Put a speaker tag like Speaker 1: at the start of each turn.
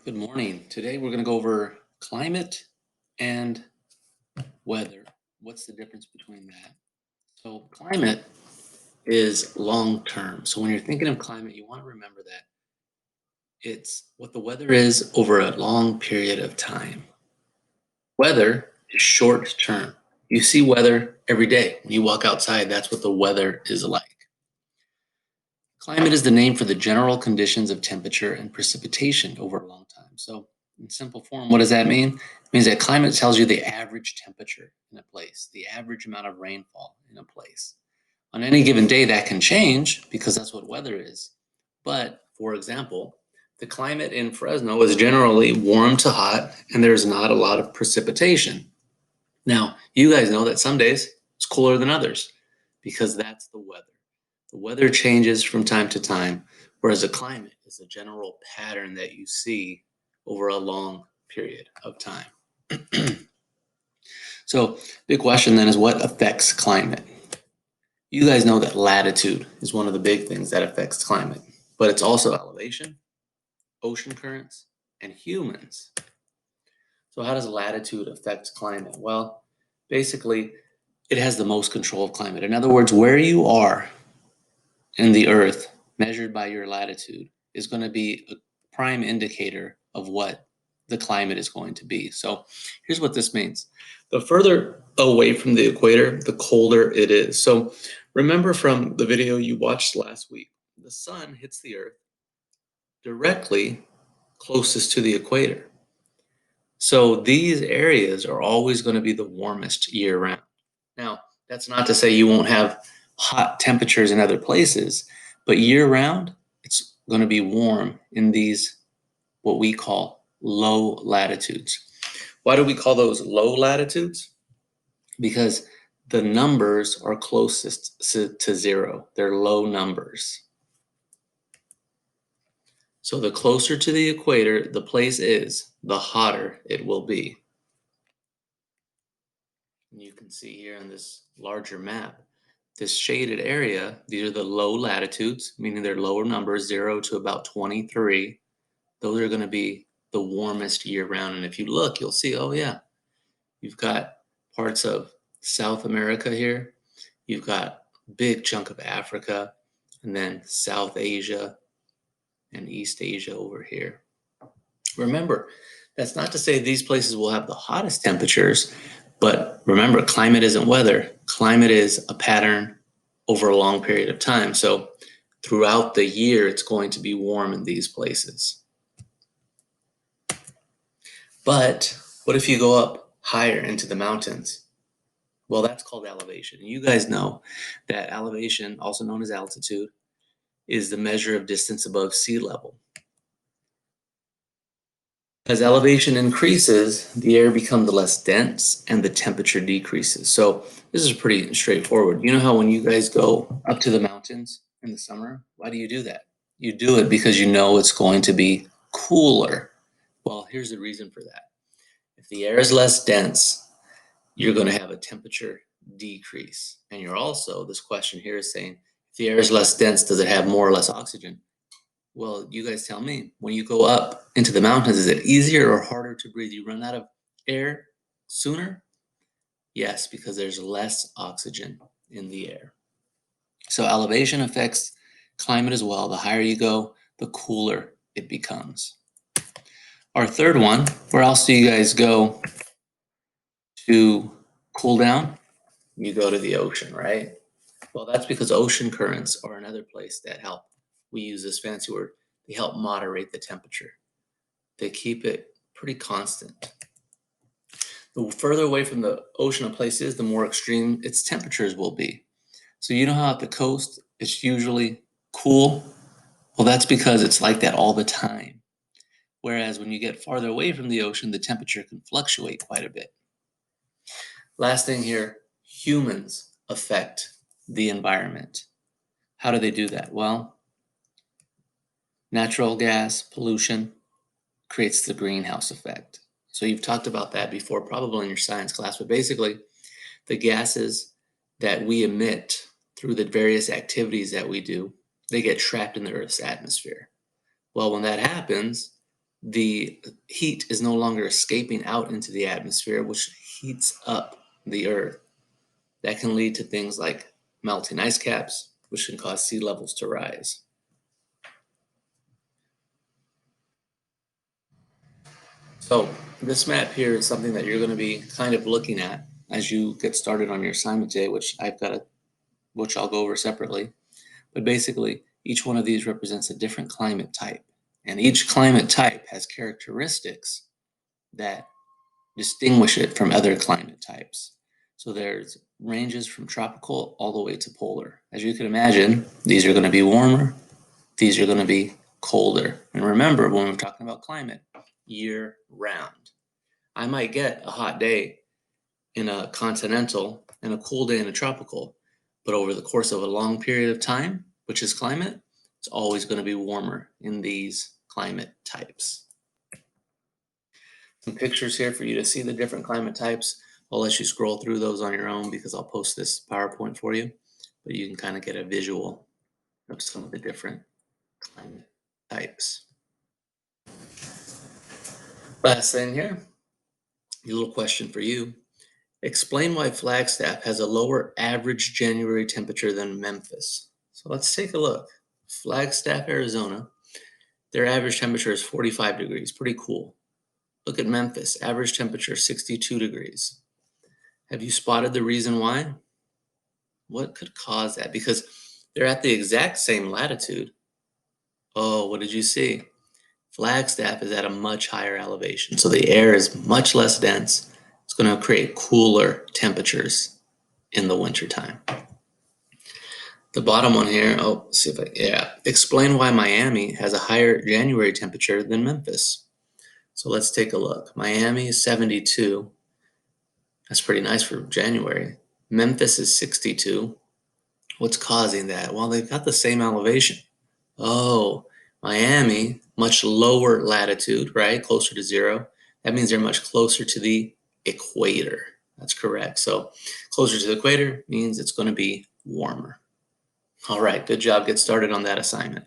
Speaker 1: Good morning. Today we're going to go over climate and weather. What's the difference between that? So, climate is long term. So, when you're thinking of climate, you want to remember that it's what the weather is over a long period of time. Weather is short term. You see weather every day. When you walk outside, that's what the weather is like. Climate is the name for the general conditions of temperature and precipitation over a long time. So, in simple form, what does that mean? It means that climate tells you the average temperature in a place, the average amount of rainfall in a place. On any given day, that can change because that's what weather is. But, for example, the climate in Fresno is generally warm to hot, and there's not a lot of precipitation. Now, you guys know that some days it's cooler than others because that's the weather. The weather changes from time to time, whereas the climate is a general pattern that you see over a long period of time. So, big question then is what affects climate? You guys know that latitude is one of the big things that affects climate, but it's also elevation, ocean currents, and humans. So, how does latitude affect climate? Well, basically, it has the most control of climate. In other words, where you are in the earth measured by your latitude is going to be a prime indicator of what the climate is going to be. So here's what this means. The further away from the equator, the colder it is. So remember from the video you watched last week, the sun hits the earth directly closest to the equator. So these areas are always going to be the warmest year round. Now, that's not to say you won't have hot temperatures in other places, but year round, it's going to be warm in these, what we call low latitudes. Why do we call those low latitudes? Because the numbers are closest to zero. They're low numbers. So the closer to the equator the place is, the hotter it will be. And you can see here on this larger map, this shaded area, these are the low latitudes, meaning they're lower numbers, 0 to about 23. Those are going to be the warmest year round. And if you look, you'll see, oh yeah, you've got parts of South America here. You've got a big chunk of Africa, and then South Asia and East Asia over here. Remember, that's not to say these places will have the hottest temperatures, but remember, climate isn't weather. Climate is a pattern over a long period of time. So throughout the year, it's going to be warm in these places. But what if you go up higher into the mountains? Well, that's called elevation. And you guys know that elevation, also known as altitude, is the measure of distance above sea level. As elevation increases, the air becomes less dense and the temperature decreases. So this is pretty straightforward. You know how when you guys go up to the mountains in the summer, why do you do that? You do it because you know it's going to be cooler. Well, here's the reason for that. If the air is less dense, you're going to have a temperature decrease. And you're also, this question here is saying, if the air is less dense, does it have more or less oxygen? Well, you guys tell me, when you go up into the mountains, is it easier or harder to breathe? You run out of air sooner? Yes, because there's less oxygen in the air. So elevation affects climate as well. The higher you go, the cooler it becomes. Our third one, where else do you guys go to cool down? You go to the ocean, right? Well, that's because ocean currents are another place that help. We use this fancy word. They help moderate the temperature. They keep it pretty constant. The further away from the ocean a place is, the more extreme its temperatures will be. So you know how at the coast it's usually cool? Well, that's because it's like that all the time. Whereas when you get farther away from the ocean, the temperature can fluctuate quite a bit. Last thing here, humans affect the environment. How do they do that? Well, natural gas pollution creates the greenhouse effect. So you've talked about that before, probably in your science class, but basically the gases that we emit through the various activities that we do, they get trapped in the Earth's atmosphere. Well, when that happens, the heat is no longer escaping out into the atmosphere, which heats up the Earth. That can lead to things like melting ice caps, which can cause sea levels to rise. So this map here is something that you're going to be kind of looking at as you get started on your assignment today, which I'll go over separately. But basically, each one of these represents a different climate type, and each climate type has characteristics that distinguish it from other climate types. So there's ranges from tropical all the way to polar. As you can imagine, these are going to be warmer, these are going to be colder. And remember, when we're talking about climate, year round. I might get a hot day in a continental and a cool day in a tropical, but over the course of a long period of time, which is climate, it's always going to be warmer in these climate types. Some pictures here for you to see the different climate types. I'll let you scroll through those on your own because I'll post this PowerPoint for you, but you can kind of get a visual of some of the different climate types. Last thing here, a little question for you. Explain why Flagstaff has a lower average January temperature than Memphis. So let's take a look. Flagstaff, Arizona, their average temperature is 45 degrees, pretty cool. Look at Memphis, average temperature 62 degrees. Have you spotted the reason why? What could cause that? Because they're at the exact same latitude. Oh, what did you see? Flagstaff is at a much higher elevation, so the air is much less dense. It's going to create cooler temperatures in the wintertime. The bottom one here, see if explain why Miami has a higher January temperature than Memphis. So let's take a look. Miami is 72. That's pretty nice for January. Memphis is 62. What's causing that? Well, they've got the same elevation. Oh, Miami, much lower latitude, right? Closer to zero. That means they're much closer to the equator. That's correct. So closer to the equator means it's going to be warmer. All right, good job. Get started on that assignment.